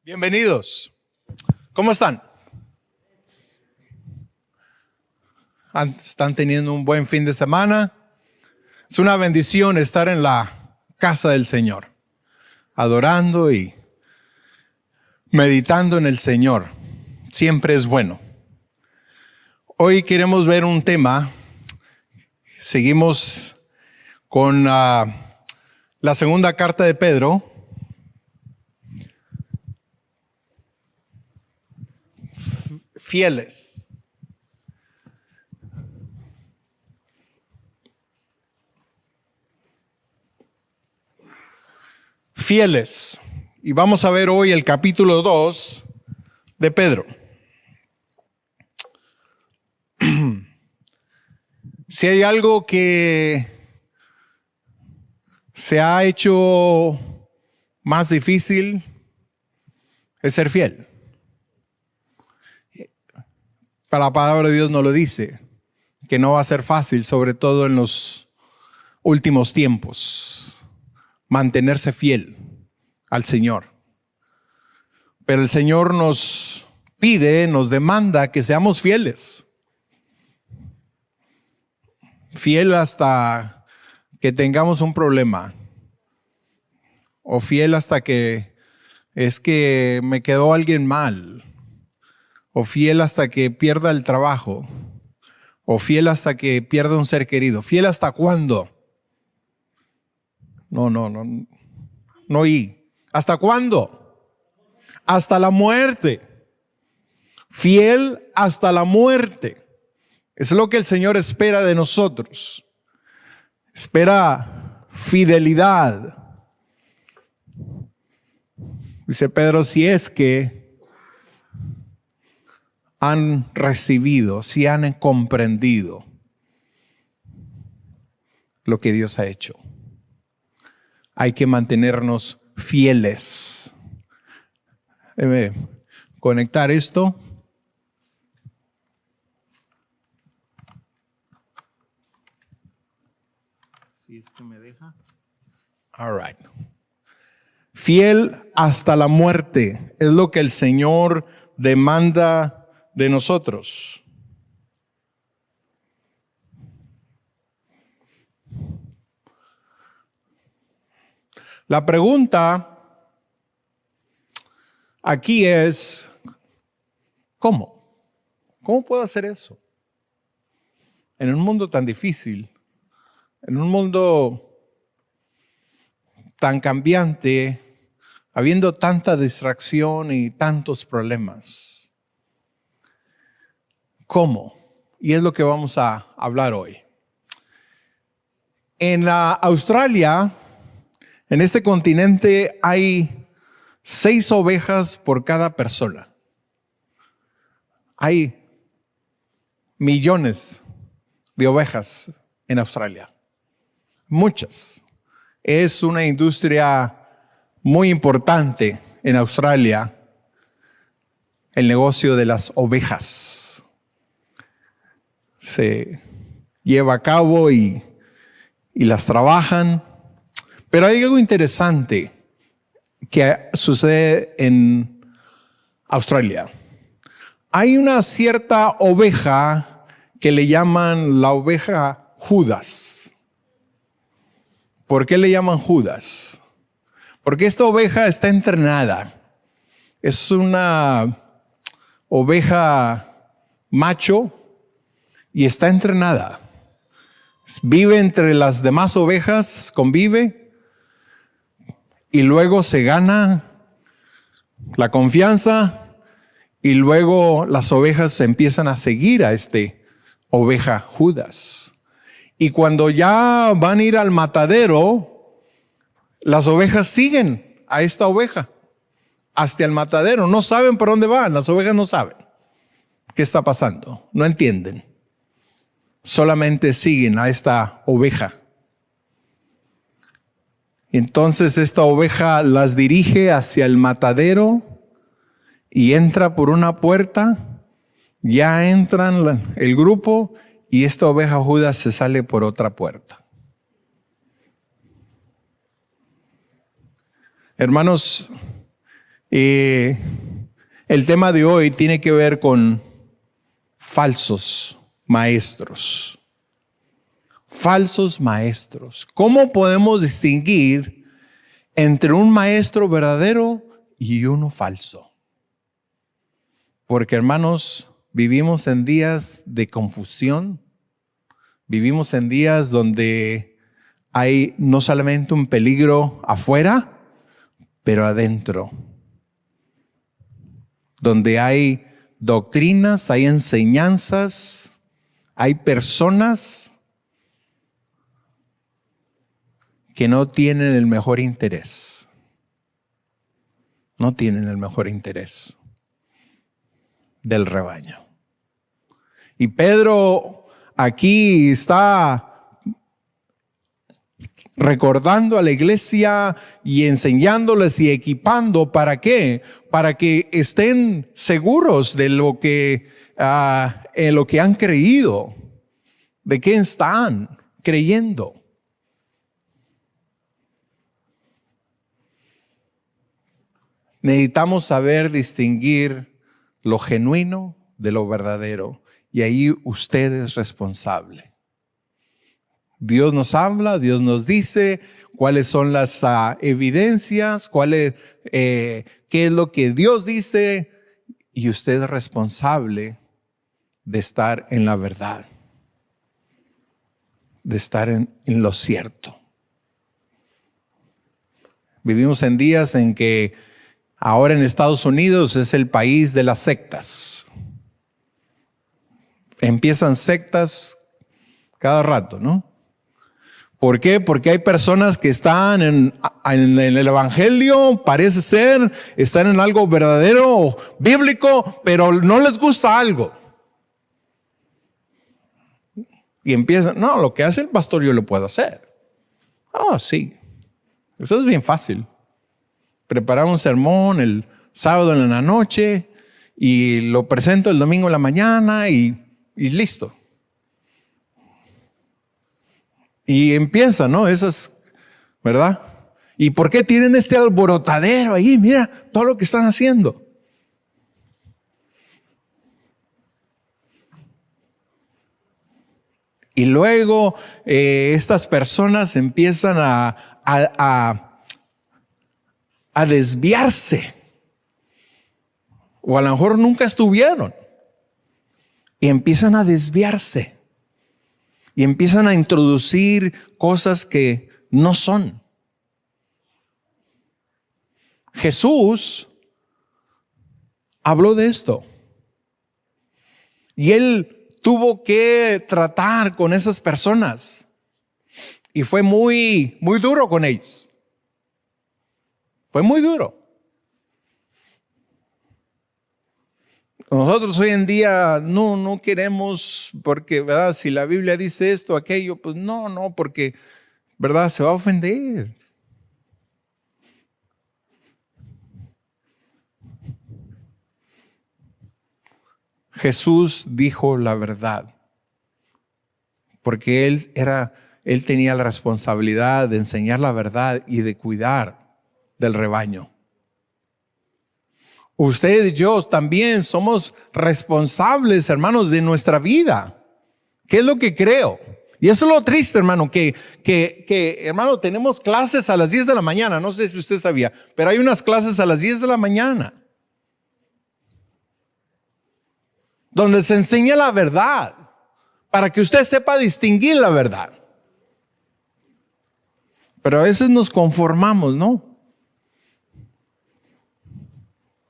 Bienvenidos. ¿Cómo están? ¿Están teniendo un buen fin de semana? Es una bendición estar en la casa del Señor, adorando y meditando en el Señor. Siempre es bueno. Hoy queremos ver un tema. Seguimos con la segunda carta de Pedro. Fieles. Fieles. Y vamos a ver hoy el capítulo 2 de Pedro. Si hay algo que se ha hecho más difícil, es ser fiel. La palabra de Dios nos lo dice, que no va a ser fácil, sobre todo en los últimos tiempos, mantenerse fiel al Señor. Pero el Señor nos pide, nos demanda que seamos fieles. Fiel hasta que tengamos un problema. O fiel hasta que es que me quedó alguien mal. O fiel hasta que pierda el trabajo. O fiel hasta que pierda un ser querido. ¿Fiel hasta cuándo? No. ¿Y hasta cuándo? Hasta la muerte. Fiel hasta la muerte. Es lo que el Señor espera de nosotros. Espera fidelidad. Dice Pedro, si es que han recibido, si han comprendido lo que Dios ha hecho. Hay que mantenernos fieles. Déjame conectar esto. Si es que me deja. All right. Fiel hasta la muerte es lo que el Señor demanda de nosotros. La pregunta aquí es, ¿cómo? ¿Cómo puedo hacer eso? En un mundo tan difícil, en un mundo tan cambiante, habiendo tanta distracción y tantos problemas. ¿Cómo? Y es lo que vamos a hablar hoy. En Australia, en este continente, hay 6 ovejas por cada persona. Hay millones de ovejas en Australia. Muchas. Es una industria muy importante en Australia, el negocio de las ovejas. Se lleva a cabo y las trabajan. Pero hay algo interesante que sucede en Australia. Hay una cierta oveja que le llaman la oveja Judas. ¿Por qué le llaman Judas? Porque esta oveja está entrenada. Es una oveja macho y está entrenada. Vive entre las demás ovejas, convive y luego se gana la confianza y luego las ovejas empiezan a seguir a este oveja Judas. Y cuando ya van a ir al matadero, las ovejas siguen a esta oveja hasta el matadero. No saben por dónde van, las ovejas no saben qué está pasando, no entienden. Solamente siguen a esta oveja. Entonces esta oveja las dirige hacia el matadero y entra por una puerta. Ya entran el grupo y esta oveja Judas se sale por otra puerta. Hermanos, El tema de hoy tiene que ver con falsos maestros. Falsos maestros. ¿Cómo podemos distinguir entre un maestro verdadero y uno falso? Porque, hermanos, vivimos en días de confusión. Vivimos en días donde hay no solamente un peligro afuera, pero adentro. Donde hay doctrinas, hay enseñanzas, hay personas que no tienen el mejor interés. No tienen el mejor interés del rebaño. Y Pedro aquí está recordando a la iglesia y enseñándoles y equipando. ¿Para qué? Para que estén seguros de lo que, en lo que han creído, de qué están creyendo. Necesitamos saber distinguir lo genuino de lo verdadero, y ahí usted es responsable. Dios nos habla, Dios nos dice cuáles son las evidencias, qué es lo que Dios dice, y usted es responsable de estar en la verdad, de estar en lo cierto. Vivimos en días en que ahora en Estados Unidos es el país de las sectas. Empiezan sectas cada rato, ¿no? ¿Por qué? Porque hay personas que están en el evangelio, parece ser, están en algo verdadero, bíblico, pero no les gusta algo. Y empiezan, no, lo que hace el pastor yo lo puedo hacer. Sí, eso es bien fácil. Preparar un sermón el sábado en la noche y lo presento el domingo en la mañana y listo. Y empieza, ¿no? Esas, ¿verdad? ¿Y por qué tienen este alborotadero ahí? Mira todo lo que están haciendo. Y luego estas personas empiezan a desviarse. O a lo mejor nunca estuvieron. Y empiezan a desviarse. Y empiezan a introducir cosas que no son. Jesús habló de esto. Y Él tuvo que tratar con esas personas. Y fue muy, muy duro con ellos. Fue muy duro. Nosotros hoy en día no queremos, porque, ¿verdad? Si la Biblia dice esto, aquello, pues no, porque, ¿verdad? Se va a ofender. Jesús dijo la verdad, porque Él tenía la responsabilidad de enseñar la verdad y de cuidar del rebaño. Usted y yo también somos responsables, hermanos, de nuestra vida. ¿Qué es lo que creo? Y eso es lo triste, hermano, que hermano, tenemos clases a las 10 de la mañana. No sé si usted sabía, pero hay unas clases a las 10 de la mañana donde se enseña la verdad para que usted sepa distinguir la verdad. Pero a veces nos conformamos, ¿no?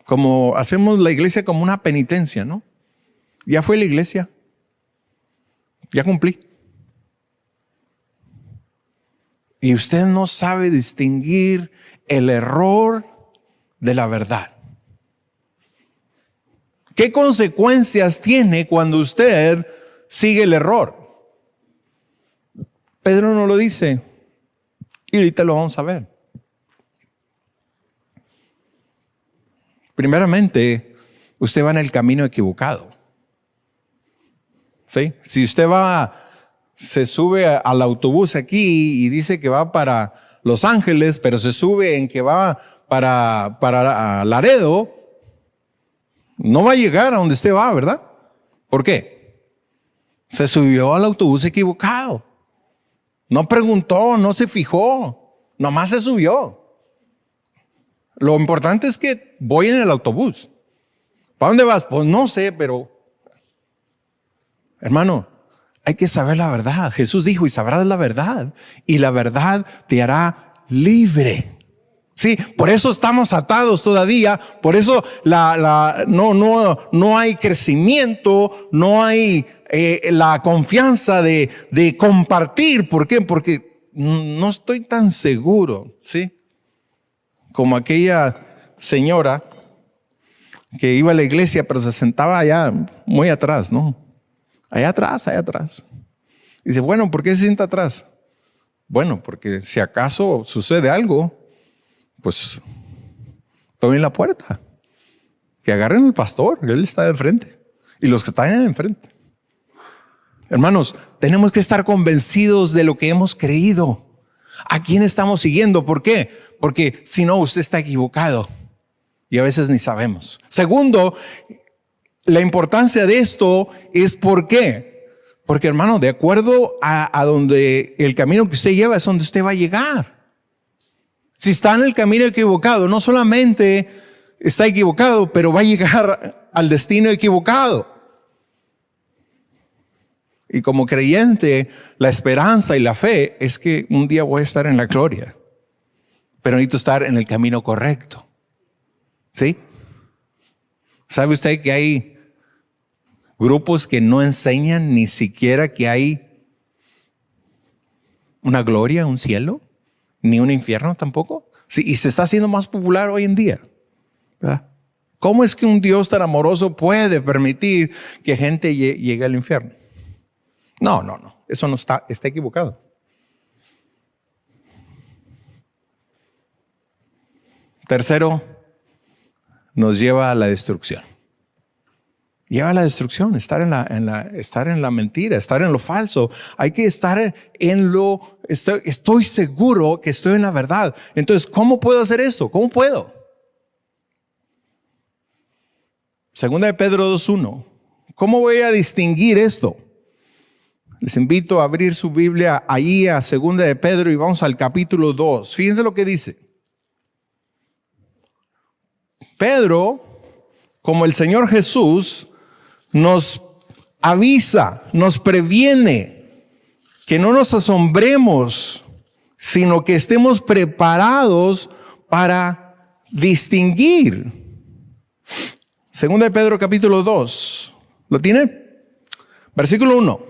Como hacemos la iglesia como una penitencia, ¿no? Ya fue la iglesia. Ya cumplí. Y usted no sabe distinguir el error de la verdad. ¿Qué consecuencias tiene cuando usted sigue el error? Pedro no lo dice. Y ahorita lo vamos a ver. Primeramente, usted va en el camino equivocado. ¿Sí? Si usted se sube al autobús aquí y dice que va para Los Ángeles, pero se sube en que va para Laredo, no va a llegar a donde usted va, ¿verdad? ¿Por qué? Se subió al autobús equivocado. No preguntó, no se fijó, nomás se subió. Lo importante es que voy en el autobús. ¿Para dónde vas? Pues no sé, pero hermano, hay que saber la verdad. Jesús dijo, y sabrás la verdad, y la verdad te hará libre. Sí, por eso estamos atados todavía, por eso no hay crecimiento, no hay la confianza de compartir. ¿Por qué? Porque no estoy tan seguro, ¿sí? Como aquella señora que iba a la iglesia, pero se sentaba allá muy atrás, ¿no? Allá atrás. Dice, bueno, ¿por qué se sienta atrás? Bueno, porque si acaso sucede algo, pues tomen la puerta, que agarren al pastor, él está de enfrente, y los que están enfrente. Hermanos, tenemos que estar convencidos de lo que hemos creído. ¿A quién estamos siguiendo? ¿Por qué? Porque si no, usted está equivocado y a veces ni sabemos. Segundo, la importancia de esto es ¿por qué? Porque, hermano, de acuerdo a donde el camino que usted lleva es donde usted va a llegar. Si está en el camino equivocado, no solamente está equivocado, pero va a llegar al destino equivocado. Y como creyente, la esperanza y la fe es que un día voy a estar en la gloria, pero necesito estar en el camino correcto. ¿Sí? ¿Sabe usted que hay grupos que no enseñan ni siquiera que hay una gloria, un cielo, ni un infierno tampoco? Sí, y se está haciendo más popular hoy en día, ¿verdad? ¿Cómo es que un Dios tan amoroso puede permitir que gente llegue al infierno? No, eso no está equivocado. Tercero, nos lleva a la destrucción. Lleva a la destrucción, estar en la mentira, estar en lo falso. Hay que estar estoy seguro que estoy en la verdad. Entonces, ¿cómo puedo hacer esto? ¿Cómo puedo? Segunda de Pedro 2:1. ¿Cómo voy a distinguir esto? Les invito a abrir su Biblia ahí a Segunda de Pedro y vamos al capítulo 2. Fíjense lo que dice. Pedro, como el Señor Jesús, nos avisa, nos previene que no nos asombremos, sino que estemos preparados para distinguir. Segunda de Pedro capítulo 2. ¿Lo tiene? Versículo 1.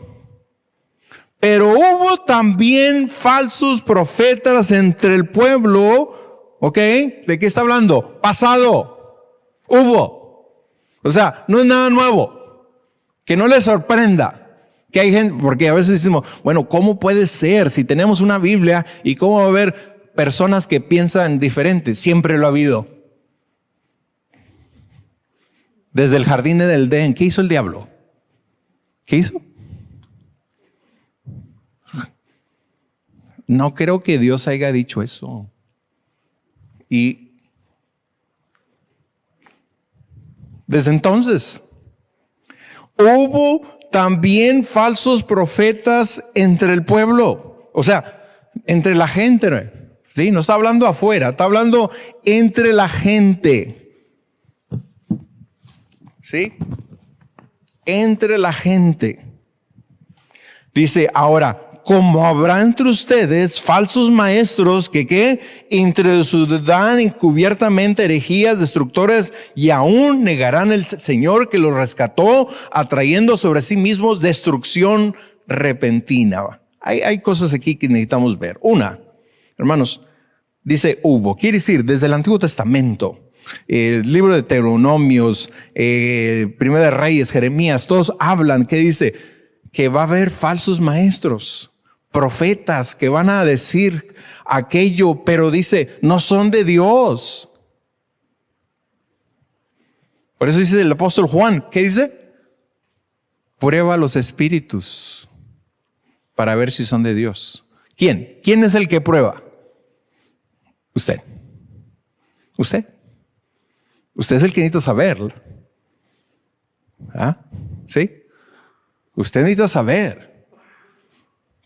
Pero hubo también falsos profetas entre el pueblo. ¿Ok? ¿De qué está hablando? Pasado. Hubo. O sea, no es nada nuevo. Que no les sorprenda que hay gente, porque a veces decimos, bueno, ¿cómo puede ser si tenemos una Biblia y cómo va a haber personas que piensan diferente? Siempre lo ha habido. Desde el jardín del Edén, ¿qué hizo el diablo? ¿Qué hizo? No creo que Dios haya dicho eso. Y desde entonces hubo también falsos profetas entre el pueblo. O sea, entre la gente. ¿Sí? No está hablando afuera, está hablando entre la gente. ¿Sí? Entre la gente. Dice, ahora, como habrá entre ustedes falsos maestros que introducirán encubiertamente herejías destructoras y aún negarán el Señor que los rescató, atrayendo sobre sí mismos destrucción repentina. Hay cosas aquí que necesitamos ver. Una, hermanos, dice hubo, quiere decir desde el Antiguo Testamento. El libro de Deuteronomios, Primera de Reyes, Jeremías, todos hablan que dice que va a haber falsos maestros, profetas que van a decir aquello, pero dice, no son de Dios. Por eso dice el apóstol Juan, ¿qué dice? Prueba los espíritus para ver si son de Dios. ¿Quién? ¿Quién es el que prueba? Usted. Usted. Usted es el que necesita saber. ¿Ah? ¿Sí? Usted necesita saber.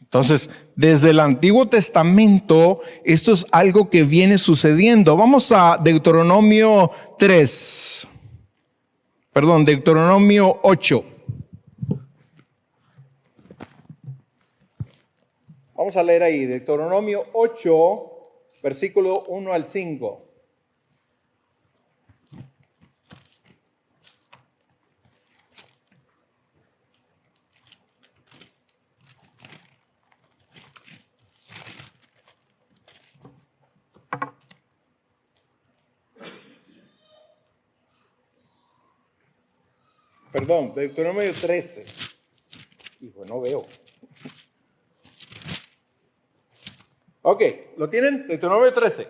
Entonces, desde el Antiguo Testamento, esto es algo que viene sucediendo. Vamos a Deuteronomio 3. Perdón, Deuteronomio 8. Vamos a leer ahí, Deuteronomio 8, versículo 1 al 5. Perdón, Deuteronomio 13. Hijo, no veo. Ok, ¿lo tienen? Deuteronomio 13.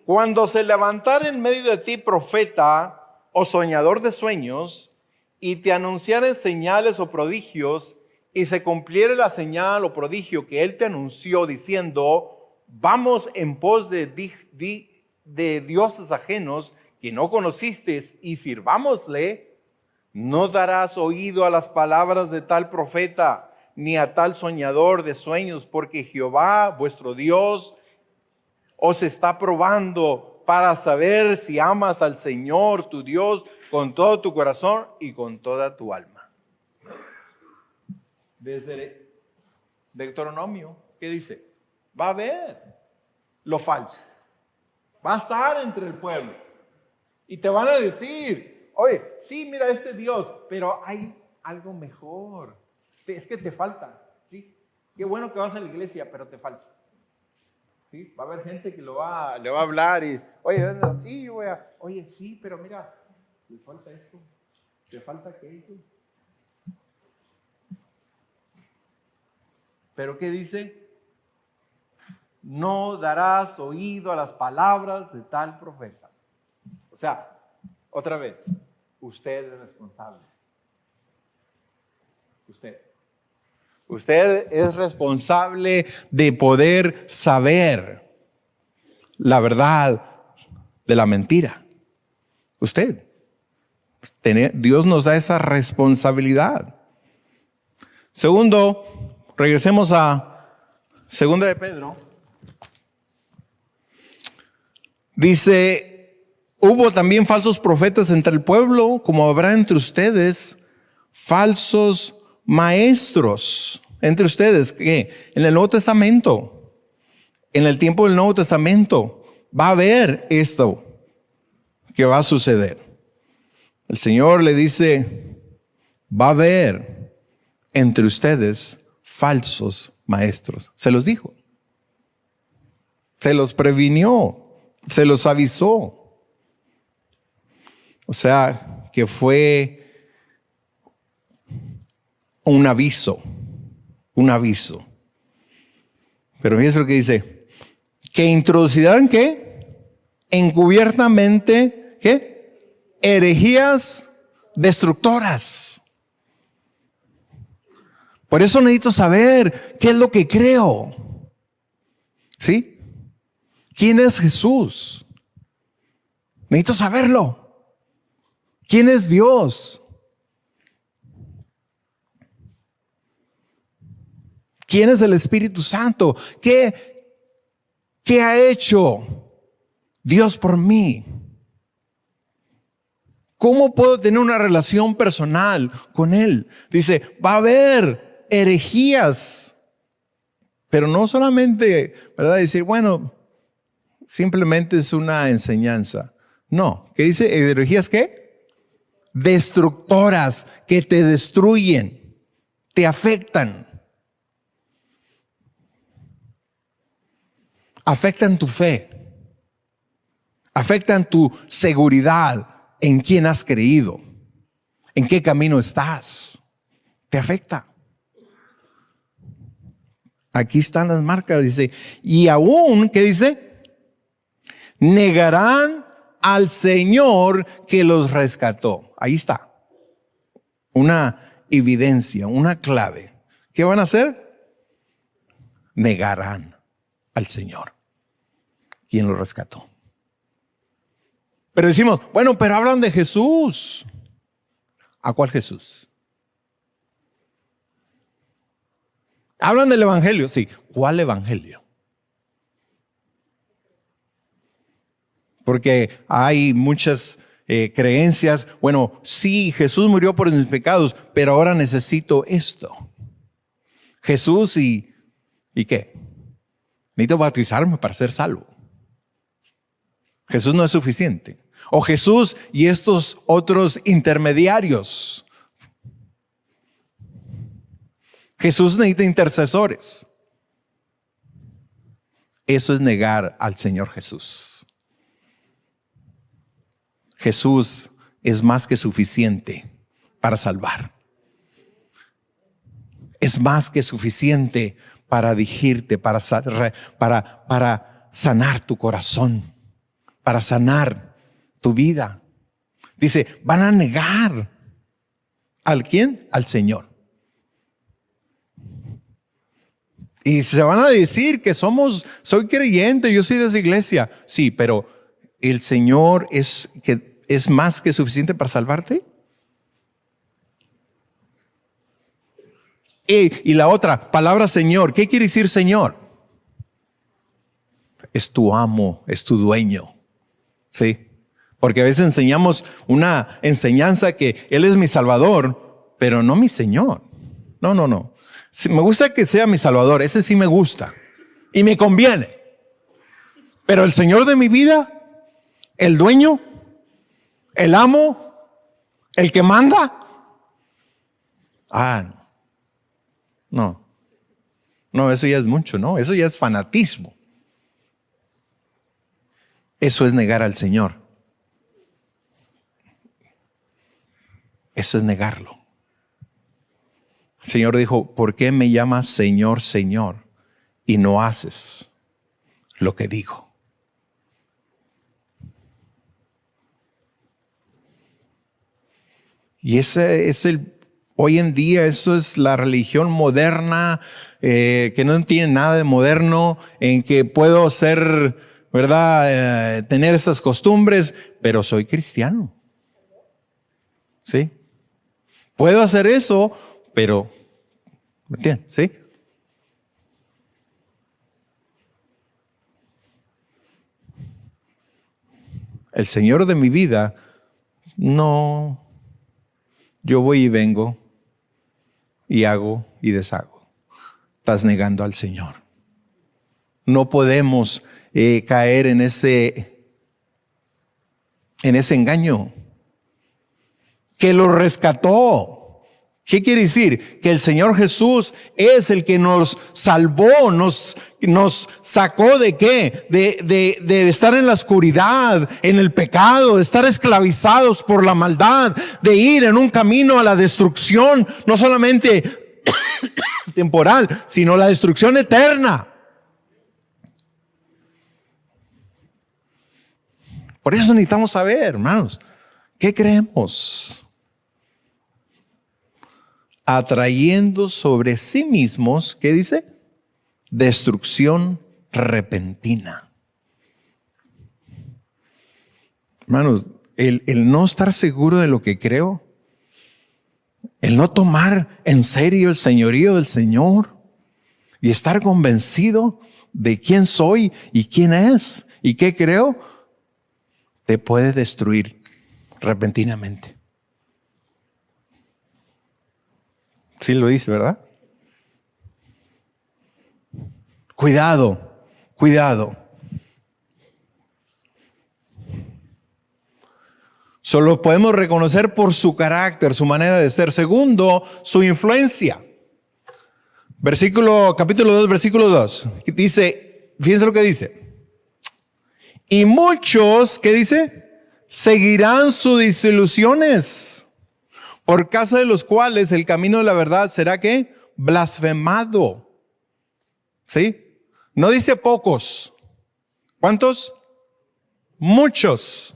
Cuando se levantare en medio de ti profeta o soñador de sueños, y te anunciaren señales o prodigios, y se cumpliere la señal o prodigio que él te anunció, diciendo, vamos en pos de dioses ajenos que no conociste, y sirvámosle, no darás oído a las palabras de tal profeta, ni a tal soñador de sueños, porque Jehová, vuestro Dios, os está probando para saber si amas al Señor, tu Dios, con todo tu corazón y con toda tu alma. Desde Deuteronomio, ¿qué dice? Va a haber lo falso. Va a estar entre el pueblo. Y te van a decir, oye, sí, mira este Dios, pero hay algo mejor. Es que te falta, ¿sí? Qué bueno que vas a la iglesia, pero te falta. ¿Sí? Va a haber gente que le va a hablar y, oye, sí, oye, sí, pero mira, te falta esto, te falta aquello. ¿Pero qué dice? No darás oído a las palabras de tal profeta. O sea, otra vez, usted es responsable. Usted es responsable de poder saber la verdad de la mentira. Usted. Dios nos da esa responsabilidad. Segundo, regresemos a Segunda de Pedro. Dice, hubo también falsos profetas entre el pueblo, como habrá entre ustedes falsos maestros. Entre ustedes, ¿qué? En el Nuevo Testamento, en el tiempo del Nuevo Testamento, va a haber esto que va a suceder. El Señor le dice, va a haber entre ustedes falsos maestros. Se los dijo. Se los previnió. Se los avisó. O sea, que fue un aviso. Un aviso. Pero fíjense lo que dice. Que introducirán, ¿qué? Encubiertamente, ¿qué? Herejías destructoras. Por eso necesito saber qué es lo que creo. ¿Sí? ¿Quién es Jesús? Necesito saberlo. ¿Quién es Dios? ¿Quién es el Espíritu Santo? ¿Qué ha hecho Dios por mí? ¿Cómo puedo tener una relación personal con Él? Dice, va a haber herejías, pero no solamente, ¿verdad? Decir, bueno, simplemente es una enseñanza. No, ¿qué dice? ¿Herejías qué? Destructoras, que te destruyen, te afectan. Afectan tu fe, afectan tu seguridad en quién has creído, en qué camino estás. Te afecta. Aquí están las marcas, dice, y aún, ¿qué dice? Negarán al Señor que los rescató. Ahí está. Una evidencia, una clave. ¿Qué van a hacer? Negarán al Señor, quien lo rescató. Pero decimos, bueno, pero hablan de Jesús. ¿A cuál Jesús? Hablan del evangelio, sí. ¿Cuál evangelio? Porque hay muchas creencias. Bueno, sí, Jesús murió por mis pecados, pero ahora necesito esto. Jesús ¿y qué? Necesito bautizarme para ser salvo. Jesús no es suficiente. O Jesús y estos otros intermediarios. Jesús necesita intercesores. Eso es negar al Señor Jesús. Jesús es más que suficiente para salvar. Es más que suficiente para dirigirte, para sanar tu corazón, para sanar tu vida. Dice, van a negar. ¿Al quién? Al Señor. Y se van a decir que soy creyente, yo soy de esa iglesia. Sí, pero el Señor es más que suficiente para salvarte. Y la otra palabra Señor, ¿qué quiere decir Señor? Es tu amo, es tu dueño. Sí, porque a veces enseñamos una enseñanza que Él es mi Salvador, pero no mi Señor. No. Sí, me gusta que sea mi Salvador, ese sí me gusta y me conviene. Pero el Señor de mi vida, el dueño, el amo, el que manda. No, eso ya es mucho, ¿no? Eso ya es fanatismo. Eso es negar al Señor. Eso es negarlo. El Señor dijo, ¿por qué me llamas Señor, Señor, y no haces lo que digo? Y ese es hoy en día, eso es la religión moderna, que no tiene nada de moderno, en que puedo ser, ¿verdad? Tener estas costumbres, pero soy cristiano. ¿Sí? Puedo hacer eso, pero, ¿me entiendes? ¿Sí? El Señor de mi vida, no. Yo voy y vengo y hago y deshago. Estás negando al Señor. No podemos caer en ese engaño. Que lo rescató. ¿Qué quiere decir? Que el Señor Jesús es el que nos salvó, nos sacó ¿de qué? De estar en la oscuridad, en el pecado, de estar esclavizados por la maldad, de ir en un camino a la destrucción, no solamente temporal, sino la destrucción eterna. Por eso necesitamos saber, hermanos, ¿qué creemos? Atrayendo sobre sí mismos, ¿qué dice? Destrucción repentina. Hermanos, el no estar seguro de lo que creo, el no tomar en serio el señorío del Señor y estar convencido de quién soy y quién es y qué creo, te puede destruir repentinamente. Sí lo dice, ¿verdad? Cuidado. Solo podemos reconocer por su carácter, su manera de ser. Segundo, su influencia. Capítulo 2, versículo 2. Dice, fíjense lo que dice. Y muchos, ¿qué dice? Seguirán sus disilusiones, por causa de los cuales el camino de la verdad será ¿qué? Blasfemado. ¿Sí? No dice pocos. ¿Cuántos? Muchos.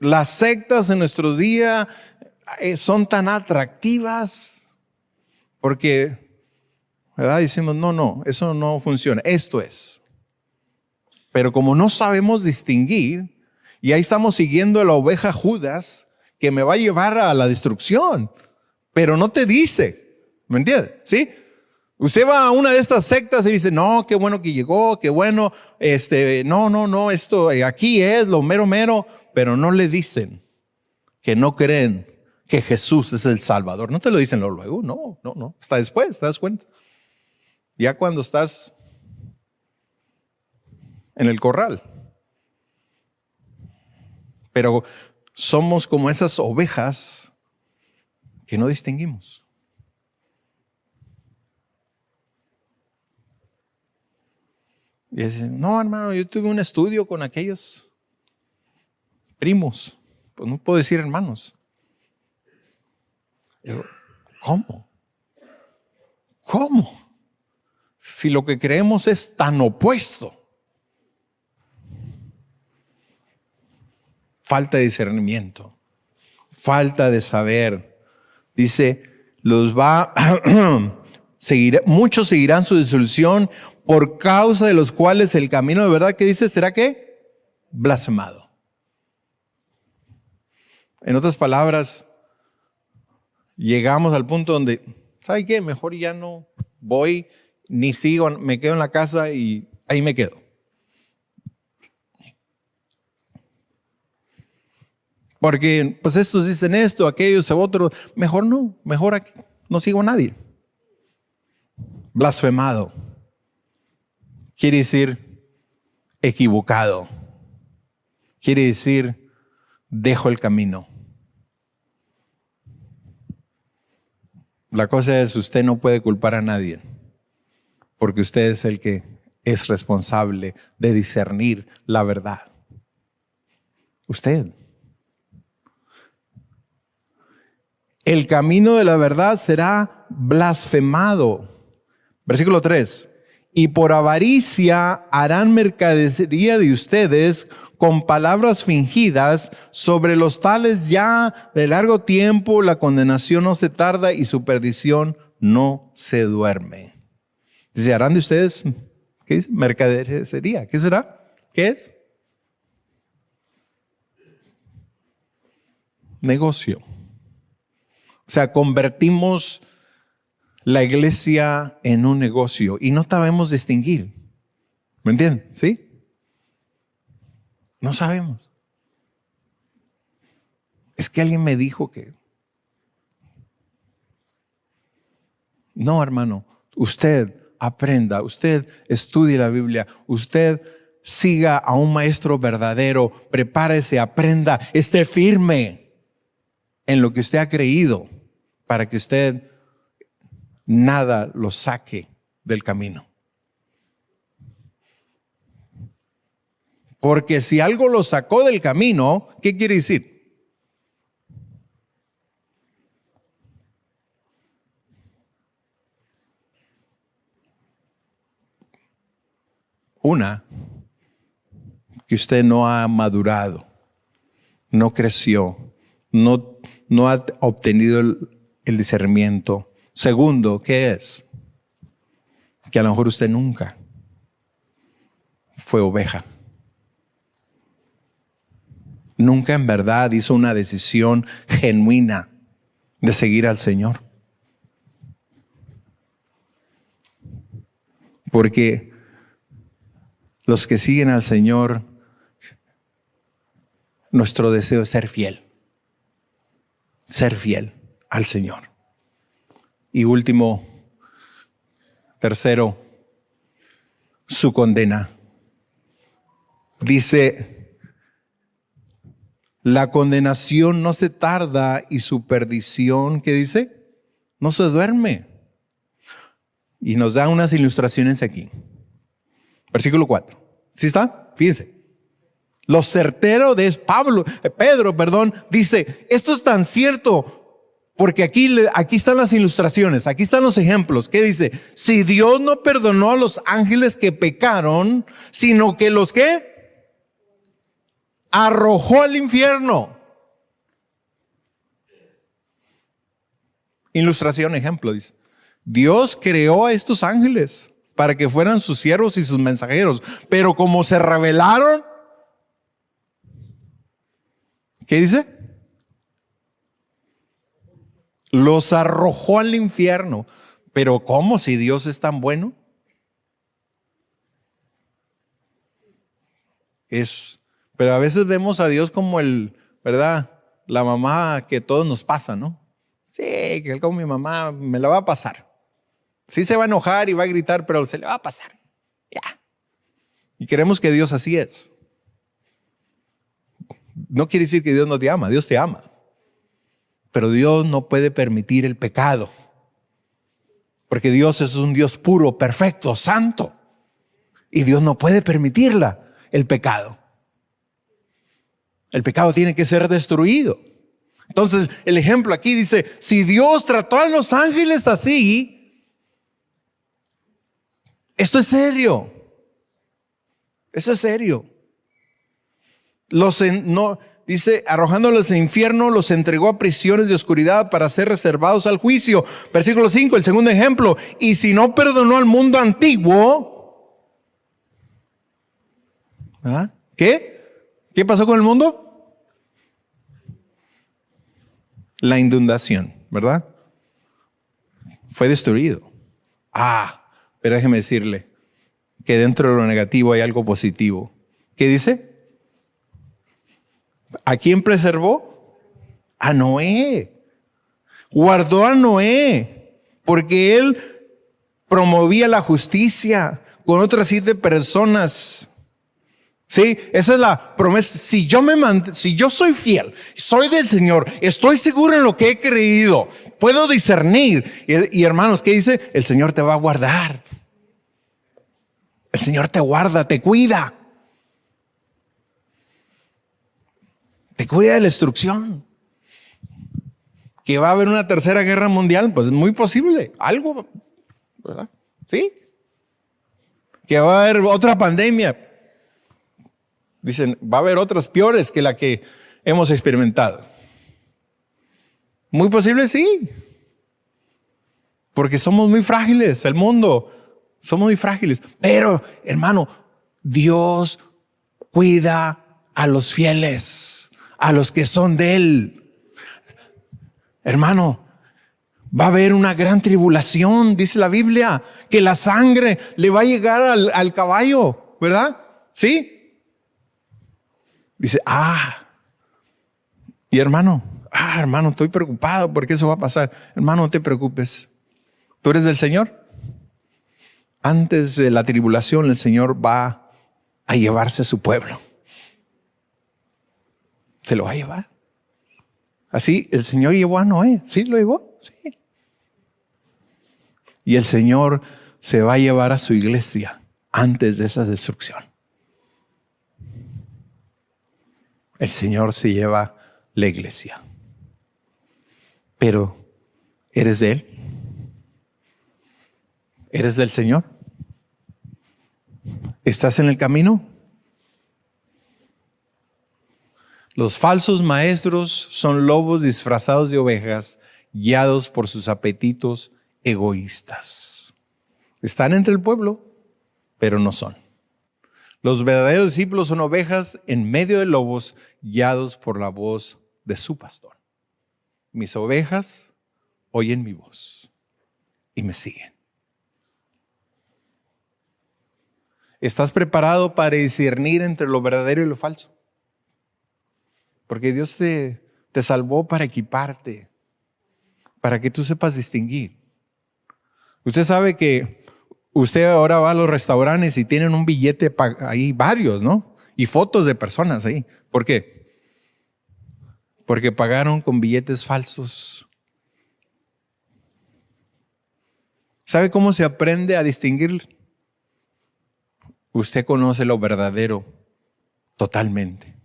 Las sectas en nuestro día son tan atractivas porque ¿verdad? Decimos, no, eso no funciona. Esto es. Pero como no sabemos distinguir, y ahí estamos siguiendo a la oveja Judas, que me va a llevar a la destrucción, pero no te dice, ¿me entiendes? ¿Sí? Usted va a una de estas sectas y dice, no, qué bueno que llegó, qué bueno, no, esto aquí es lo mero, pero no le dicen que no creen que Jesús es el Salvador. No te lo dicen luego, no, hasta después, te das cuenta. Ya cuando estás en el corral. Pero somos como esas ovejas que no distinguimos. Y dicen, no, hermano, yo tuve un estudio con aquellos primos. Pues no puedo decir hermanos. Yo, ¿cómo? Si lo que creemos es tan opuesto. Falta de discernimiento, falta de saber. Dice, muchos seguirán su disolución por causa de los cuales el camino de verdad que dice, ¿será qué? Blasfemado. En otras palabras, llegamos al punto donde, ¿sabe qué? Mejor ya no voy, ni sigo, me quedo en la casa y ahí me quedo. Porque pues estos dicen esto, aquellos, otros, mejor aquí, no sigo a nadie. Blasfemado. Quiere decir equivocado. Quiere decir dejo el camino. La cosa es, usted no puede culpar a nadie, porque usted es el que es responsable de discernir la verdad. Usted. El camino de la verdad será blasfemado. Versículo 3. Y por avaricia harán mercadería de ustedes con palabras fingidas. Sobre los tales ya de largo tiempo la condenación no se tarda y su perdición no se duerme. Dice, harán de ustedes, ¿qué dice? Mercadería. ¿Qué será? ¿Qué es? Negocio. O sea, convertimos la iglesia en un negocio y no sabemos distinguir. ¿Me entienden? ¿Sí? No sabemos. Es que alguien me dijo que... No, hermano, usted aprenda, usted estudie la Biblia, usted siga a un maestro verdadero, prepárese, aprenda, esté firme en lo que usted ha creído, para que usted nada lo saque del camino. Porque si algo lo sacó del camino, ¿qué quiere decir? Una, que usted no ha madurado, no creció, no ha obtenido el discernimiento. Segundo, ¿qué es? Que a lo mejor usted nunca fue oveja. Nunca en verdad hizo una decisión genuina de seguir al Señor. Porque los que siguen al Señor, nuestro deseo es ser fiel al Señor. Y último, tercero, su condena. Dice, la condenación no se tarda y su perdición, ¿qué dice? No se duerme. Y nos da unas ilustraciones aquí. Versículo 4. ¿Sí está? Fíjense. Lo certero de Pedro, dice, esto es tan cierto. Porque aquí están las ilustraciones, aquí están los ejemplos. ¿Qué dice? Si Dios no perdonó a los ángeles que pecaron, sino que los que arrojó al infierno. Ilustración, ejemplo, dice. Dios creó a estos ángeles para que fueran sus siervos y sus mensajeros, pero como se rebelaron, ¿qué dice? Los arrojó al infierno. Pero ¿cómo si Dios es tan bueno? Pero a veces vemos a Dios como ¿verdad? La mamá que todos nos pasa, ¿no? Sí, que él como mi mamá me la va a pasar. Sí se va a enojar y va a gritar, pero se le va a pasar. Ya. Y queremos que Dios así es. No quiere decir que Dios no te ama, Dios te ama. Pero Dios no puede permitir el pecado. Porque Dios es un Dios puro, perfecto, santo. Y Dios no puede permitirla, el pecado. El pecado tiene que ser destruido. Entonces, el ejemplo aquí dice, si Dios trató a los ángeles así, esto es serio. Eso es serio. Dice, arrojándolos al infierno, los entregó a prisiones de oscuridad para ser reservados al juicio. Versículo 5, el segundo ejemplo. Y si no perdonó al mundo antiguo, ¿ah? ¿Qué pasó con el mundo? La inundación, ¿verdad? Fue destruido. Pero déjeme decirle que dentro de lo negativo hay algo positivo. ¿Qué dice? ¿A quién preservó? A Noé. Guardó a Noé porque él promovía la justicia con otras 7 personas. Sí, esa es la promesa. Si yo soy fiel, soy del Señor, estoy seguro en lo que he creído, puedo discernir. Y hermanos, ¿qué dice? El Señor te va a guardar. El Señor te guarda, te cuida. Te cuida de la destrucción. Que va a haber una tercera guerra mundial, pues es muy posible. Algo, ¿verdad? ¿Sí? Que va a haber otra pandemia. Dicen, va a haber otras peores que la que hemos experimentado. Muy posible, sí. Porque somos muy frágiles, el mundo. Somos muy frágiles. Pero, hermano, Dios cuida a los fieles, a los que son de Él. Hermano, va a haber una gran tribulación, dice la Biblia, que la sangre le va a llegar al caballo, ¿verdad? ¿Sí? Dice, y hermano, estoy preocupado porque eso va a pasar. Hermano, no te preocupes. ¿Tú eres del Señor? Antes de la tribulación, el Señor va a llevarse a su pueblo. Se lo va a llevar. Así, el Señor llevó a Noé. ¿Sí lo llevó? Sí. Y el Señor se va a llevar a su iglesia antes de esa destrucción. El Señor se lleva la iglesia. Pero, ¿eres de Él? ¿Eres del Señor? ¿Estás en el camino? Los falsos maestros son lobos disfrazados de ovejas, guiados por sus apetitos egoístas. Están entre el pueblo, pero no son. Los verdaderos discípulos son ovejas en medio de lobos, guiados por la voz de su pastor. Mis ovejas oyen mi voz y me siguen. ¿Estás preparado para discernir entre lo verdadero y lo falso? Porque Dios te salvó para equiparte, para que tú sepas distinguir. Usted sabe que usted ahora va a los restaurantes y tienen un billete ahí, varios, ¿no? Y fotos de personas ahí. ¿Por qué? Porque pagaron con billetes falsos. ¿Sabe cómo se aprende a distinguir? Usted conoce lo verdadero totalmente.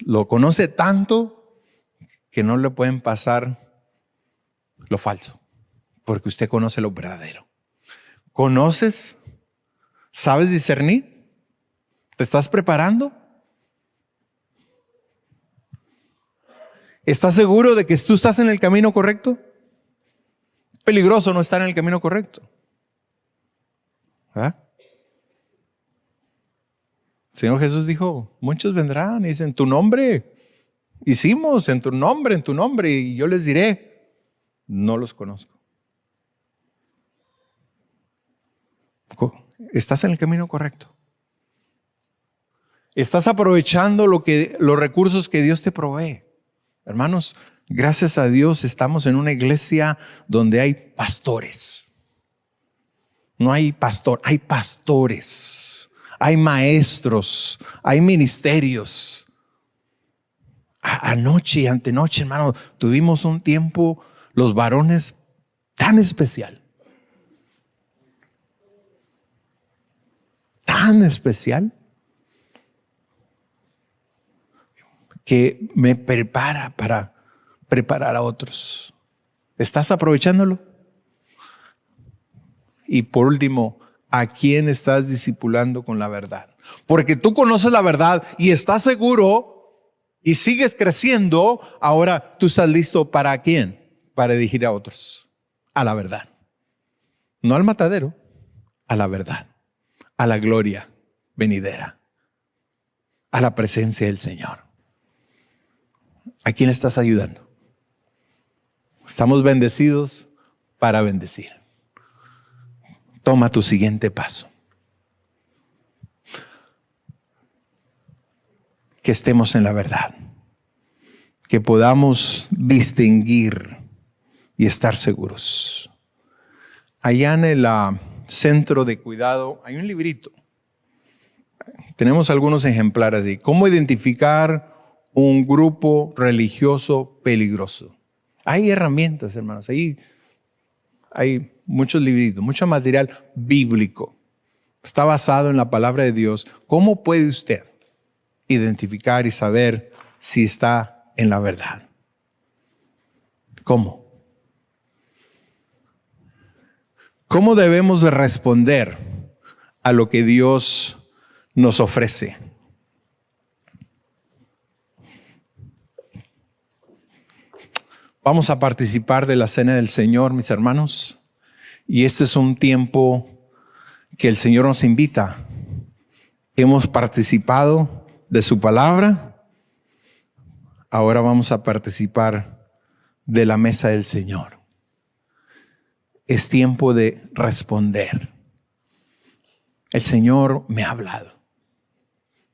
Lo conoce tanto que no le pueden pasar lo falso, porque usted conoce lo verdadero. ¿Conoces? ¿Sabes discernir? ¿Te estás preparando? ¿Estás seguro de que tú estás en el camino correcto? peligroso no estar en el camino correcto. ¿Verdad? El Señor Jesús dijo, muchos vendrán y dicen, en tu nombre hicimos, en tu nombre, y yo les diré, no los conozco. ¿Estás en el camino correcto? ¿Estás aprovechando los recursos que Dios te provee? Hermanos, gracias a Dios estamos en una iglesia donde hay pastores. No hay pastor, hay pastores, hay maestros, hay ministerios. Anoche y antenoche, hermano, tuvimos un tiempo, los varones, tan especial. Tan especial que me prepara para preparar a otros. ¿Estás aprovechándolo? Y por último, ¿a quién estás discipulando con la verdad? Porque tú conoces la verdad y estás seguro y sigues creciendo. Ahora tú estás listo ¿para quién? Para dirigir a otros a la verdad. No al matadero, a la verdad, a la gloria venidera, a la presencia del Señor. ¿A quién estás ayudando? Estamos bendecidos para bendecir. Toma tu siguiente paso. Que estemos en la verdad. Que podamos distinguir y estar seguros. Allá en el centro de cuidado hay un librito. Tenemos algunos ejemplares ahí. ¿Cómo identificar un grupo religioso peligroso? Hay herramientas, hermanos. Ahí hay muchos libritos, mucho material bíblico. Está basado en la palabra de Dios. ¿Cómo puede usted identificar y saber si está en la verdad? ¿Cómo? ¿Cómo debemos de responder a lo que Dios nos ofrece? Vamos a participar de la Cena del Señor, mis hermanos. Y este es un tiempo que el Señor nos invita. Hemos participado de su palabra. Ahora vamos a participar de la mesa del Señor. Es tiempo de responder. El Señor me ha hablado.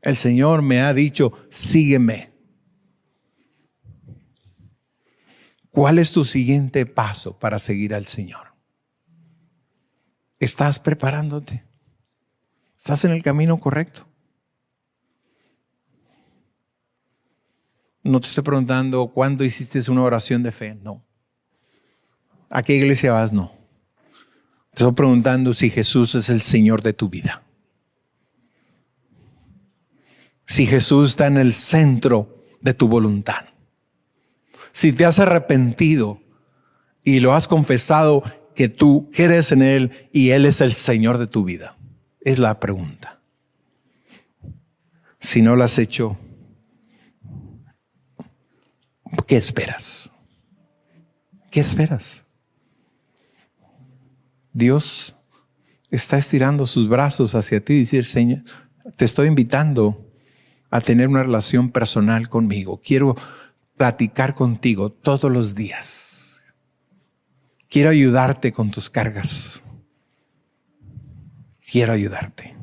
El Señor me ha dicho, sígueme. ¿Cuál es tu siguiente paso para seguir al Señor? ¿Estás preparándote? ¿Estás en el camino correcto? No te estoy preguntando cuándo hiciste una oración de fe, no. ¿A qué iglesia vas? No. Te estoy preguntando si Jesús es el Señor de tu vida. Si Jesús está en el centro de tu voluntad. Si te has arrepentido y lo has confesado que tú crees en Él y Él es el Señor de tu vida. Es la pregunta. Si no lo has hecho, ¿qué esperas? ¿Qué esperas? Dios está estirando sus brazos hacia ti y decir, Señor, te estoy invitando a tener una relación personal conmigo. Quiero platicar contigo todos los días. Quiero ayudarte con tus cargas. Quiero ayudarte.